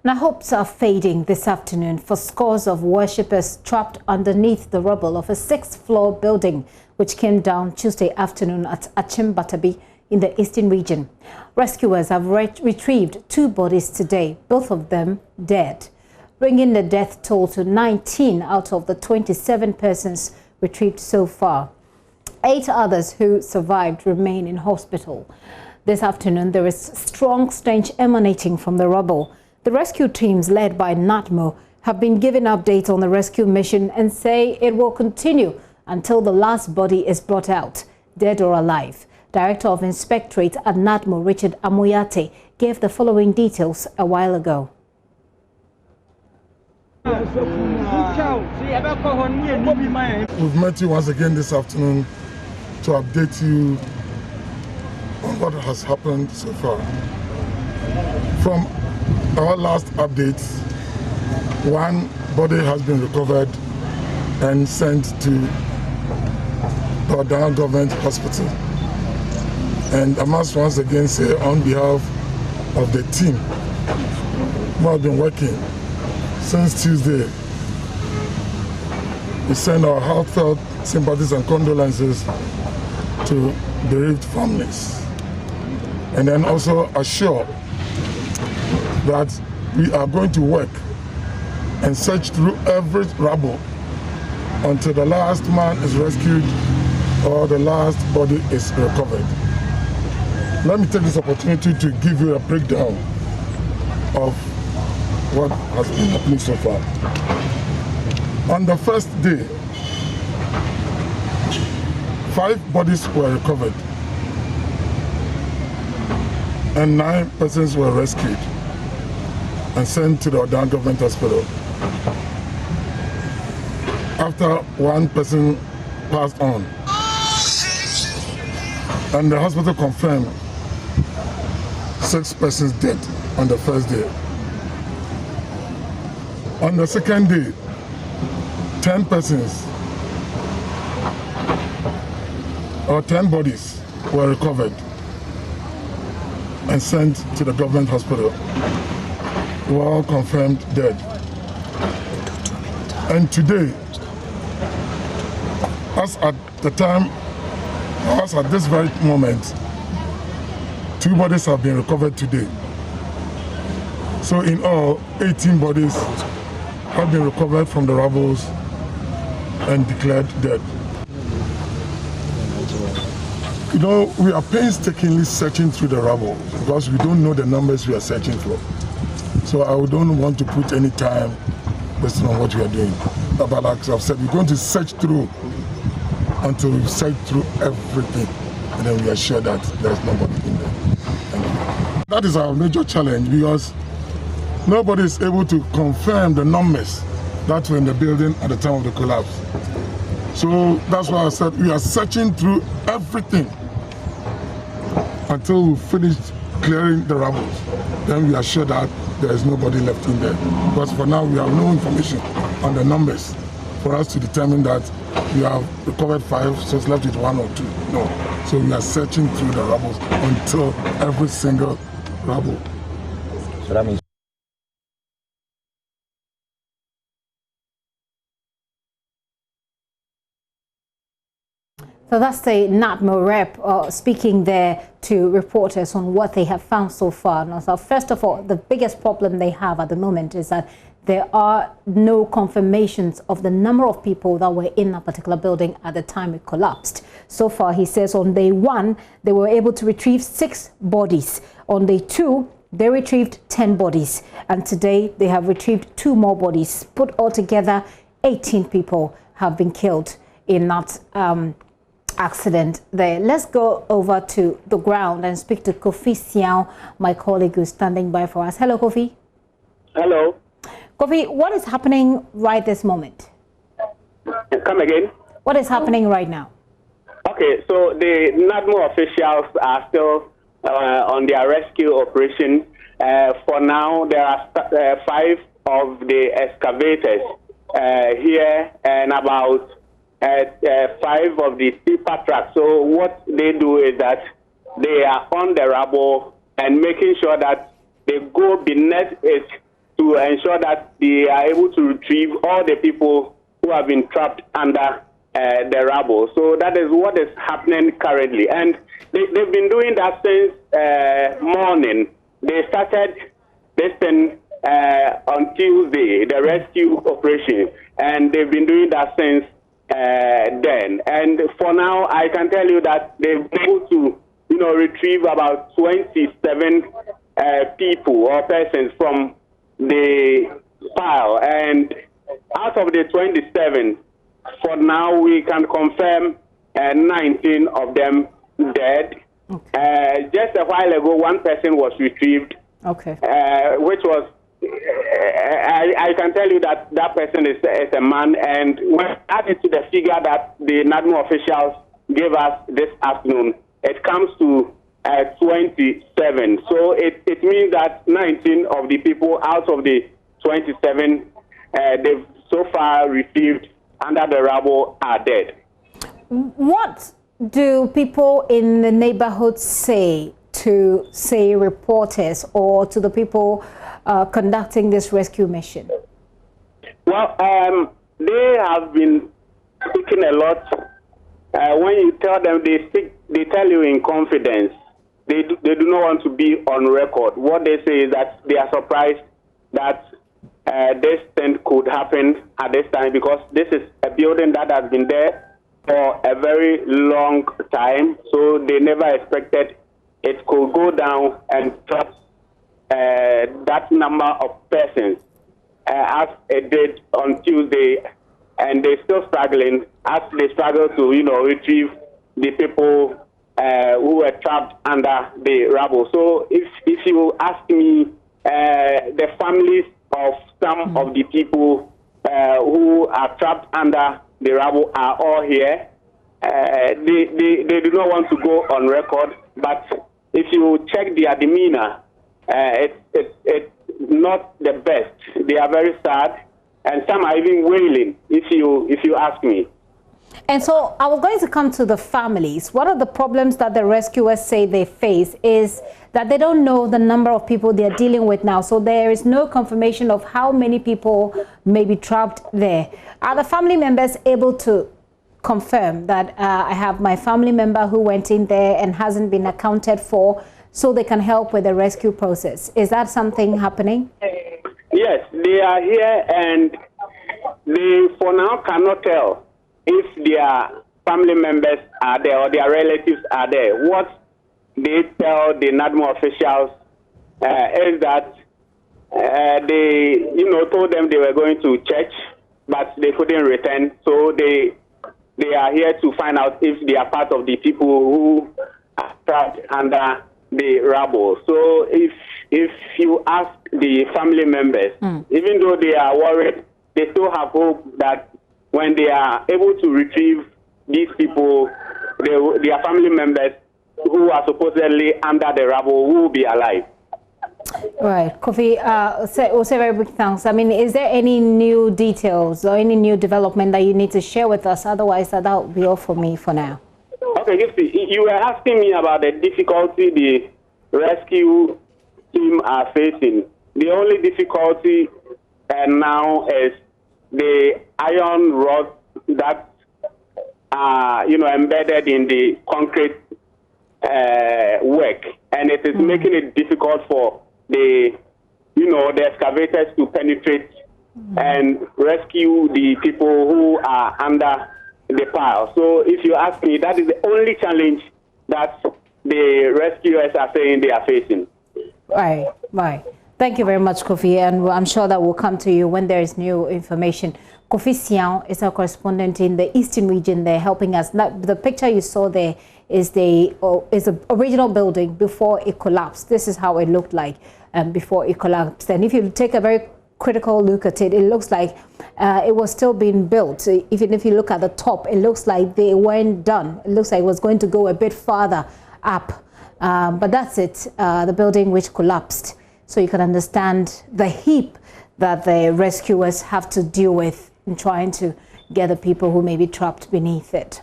Now, hopes are fading this afternoon for scores of worshippers trapped underneath the rubble of a sixth-floor building, which came down Tuesday afternoon at Achimbatabi in the eastern region. Rescuers have retrieved 2 bodies today, both of them dead, bringing the death toll to 19 out of the 27 persons retrieved so far. 8 others who survived remain in hospital. This afternoon, there is strong stench emanating from the rubble. The rescue teams led by NATMO have been given updates on the rescue mission and say it will continue until the last body is brought out, dead or alive. Director of Inspectorate at NATMO, Richard Amoyate, gave the following details a while ago. We've met you once again this afternoon to update you on what has happened so far. From our last updates, 1 body has been recovered and sent to the Odan Government Hospital. And I must once again say, on behalf of the team who have been working since Tuesday, we send our heartfelt sympathies and condolences to bereaved families. And then also assure that we are going to work and search through every rubble until the last man is rescued or the last body is recovered. Let me take this opportunity to give you a breakdown of what has been happening so far. On the first day, 5 bodies were recovered and 9 persons were rescued and sent to the Odan Government Hospital. After 1 person passed on, and the hospital confirmed 6 persons dead on the first day. On the second day, 10 persons or 10 bodies were recovered and sent to the government hospital. Were all confirmed dead. And today, as at this very moment, 2 bodies have been recovered today. So in all, 18 bodies have been recovered from the rubbles and declared dead. You know, we are painstakingly searching through the rubble because we don't know the numbers we are searching for. So I don't want to put any time based on what we are doing. But like I've said, we're going to search through until we've searched through everything. And then we are sure that there's nobody in there. Thank you. That is our major challenge because nobody is able to confirm the numbers that were in the building at the time of the collapse. So that's why I said we are searching through everything until we finish clearing the rubble. Then we are sure that there is nobody left in there. Because for now we have no information on the numbers for us to determine that we have recovered 5, so it's left with 1 or 2. No. So we are searching through the rubble until every single rubble. So that means So that's the NATMO rep speaking there to reporters on what they have found so far. Now, so first of all, the biggest problem they have at the moment is that there are no confirmations of the number of people that were in that particular building at the time it collapsed. So far, he says on day 1, they were able to retrieve 6 bodies. On day 2, they retrieved 10 bodies. And today, they have retrieved 2 more bodies. Put all together, 18 people have been killed in that accident there. Let's go over to the ground and speak to Kofi Siao, my colleague who's standing by for us. Hello, Kofi. Hello. Kofi, what is happening right this moment? Come again? What is happening right now? Okay, so the NADMO officials are still on their rescue operation. For now, there are 5 of the excavators here and about 5 of the tipper trucks. So what they do is that they are on the rubble and making sure that they go beneath it to to ensure that they are able to retrieve all the people who have been trapped under the rubble. So that is what is happening currently. And they've been doing that since morning. They started this thing on Tuesday, the rescue operation, and they've been doing that since then. And for now, I can tell you that they've been able to, retrieve about 27 people or persons from the pile. And out of the 27, for now, we can confirm 19 of them dead. Okay. Just a while ago, one person was retrieved. Okay. Which was, I can tell you that that person is a man, and when added to the figure that the NADMO officials gave us this afternoon, it comes to 27. So it means that 19 of the people out of the 27 they've so far retrieved under the rubble are dead. What do people in the neighborhood say to, say, reporters or to the people conducting this rescue mission? Well, they have been speaking a lot. When you tell them, they tell you in confidence. They do not want to be on record. What they say is that they are surprised that this thing could happen at this time, because this is a building that has been there for a very long time. So they never expected it could go down and trap that number of persons as it did on Tuesday. And they're still struggling as they struggle to, retrieve the people who were trapped under the rubble. So if you ask me, the families of some of the people who are trapped under the rubble are all here. They do not want to go on record, but if you check their demeanor, it's not the best. They are very sad, and some are even wailing, if you ask me. And so I was going to come to the families. One of the problems that the rescuers say they face is that they don't know the number of people they're dealing with now. So there is no confirmation of how many people may be trapped there. Are the family members able to confirm that I have my family member who went in there and hasn't been accounted for, so they can help with the rescue process? Is that something happening? Yes, they are here, and they for now cannot tell if their family members are there or their relatives are there. What they tell the NADMO officials is that they, told them they were going to church, but they couldn't return. So they are here to find out if they are part of the people who are trapped under the rubble. So if you ask the family members, even though they are worried, they still have hope that when they are able to retrieve these people, their family members who are supposedly under the rubble will be alive. Right. Kofi, we'll say very big thanks. I mean, is there any new details or any new development that you need to share with us? Otherwise, that will be all for me for now. Okay, you were asking me about the difficulty the rescue team are facing. The only difficulty now is the iron rods that are, embedded in the concrete work, and it is making it difficult for the excavators to penetrate and rescue the people who are under the pile. So if you ask me, that is the only challenge that the rescuers are saying they are facing. Right. Thank you very much, Kofi, and I'm sure that will come to you when there is new information. Kofi Sian is our correspondent in the eastern region there, helping us. Now, the picture you saw there is the original building before it collapsed. This is how it looked like before it collapsed. And if you take a very critical look at it, it looks like it was still being built. Even if you look at the top, it looks like they weren't done. It looks like it was going to go a bit farther up. But that's it, the building which collapsed. So you can understand the heap that the rescuers have to deal with in trying to get the people who may be trapped beneath it.